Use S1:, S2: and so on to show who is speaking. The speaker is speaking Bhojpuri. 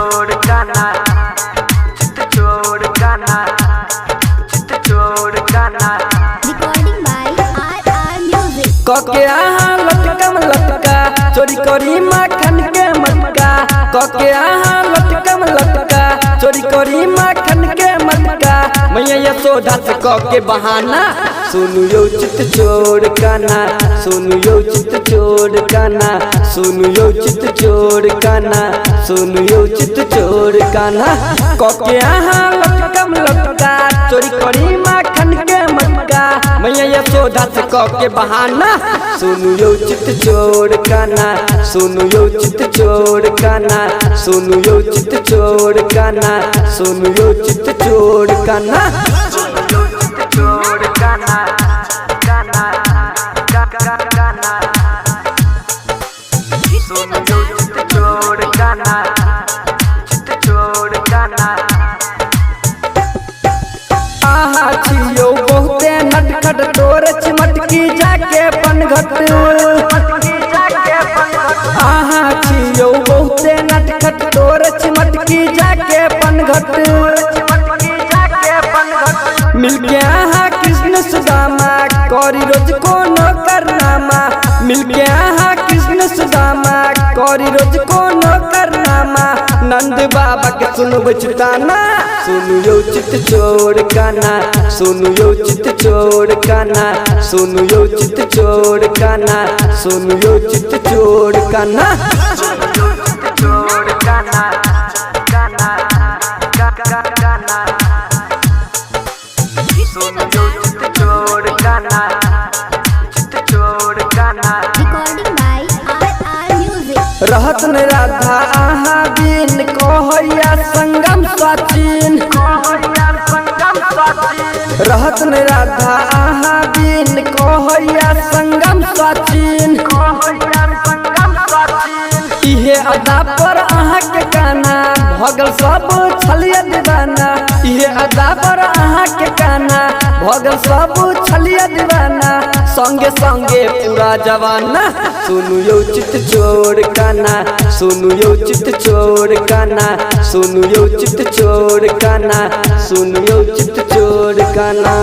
S1: चोर गाना, चित चोर गाना, चित चोर गाना।
S2: Recording by RR Music.
S3: कके आहा लटकम लटका चोरी करी माखन के मटका। कके आहा लटकम लटका चोरी करी माखन के मटका। मैया यशोदा से कके बहाना सुनु यो चित चोर गाना, सुनु यो चित चोर गाना, सुनु यो चित चोर गाना, सुनु यो चित चोर गाना। कके आहा लटकम लटका चोरी करी माखन के मटका। मैया यशोदा से कके बहाना सुनु यो चित चोर गाना, सुनु यो चित चोर गाना, सुनु यो चित चोर गाना, सुनु यो चित चोर गाना।
S1: सुनु यो चित चोर गाना, गाना, गाना। सुनु यो चित चोर गाना, चित चोर गाना।
S3: आहा छियो बहुते नटखट तोर चिमटकी जाके पनघट। आहा छियो बहुते नटखट तोर चिमटकी जाके पनघट। मिलके आहा कृष्ण सुदामा करी रोज को न करनामा। मिलके आहा कृष्ण सुदामा करी रोज को न करनामा। नंद बाबा के सुनब चिताना सुनु यो चित चोर गाना, सुनु यो चित चोर गाना, सुनु यो चित चोर गाना, सुनु यो चित चोर गाना।
S1: सुनु यो चित चोर गाना, गाना, गाना। सुनु यो चित चोर गाना, चित चोर गाना।
S2: Recording by RR Music.
S3: रहत न राधा आहा बिन कहैया संगम सचिन। रहत न राधा आहा बिन कहैया संगम सचिन। इहे अदा पर आहा के गाना भगल सब छलिया दीवाना। इहे अदा पर आहा के गाना भगल सब छलिया दीवाना। संगे संगे पूरा जवाना सुनु यो चित चोर गाना, सुनु यो चित चोर गाना, सुनु यो चित चोर गाना, सुनु यो चित चोर गाना।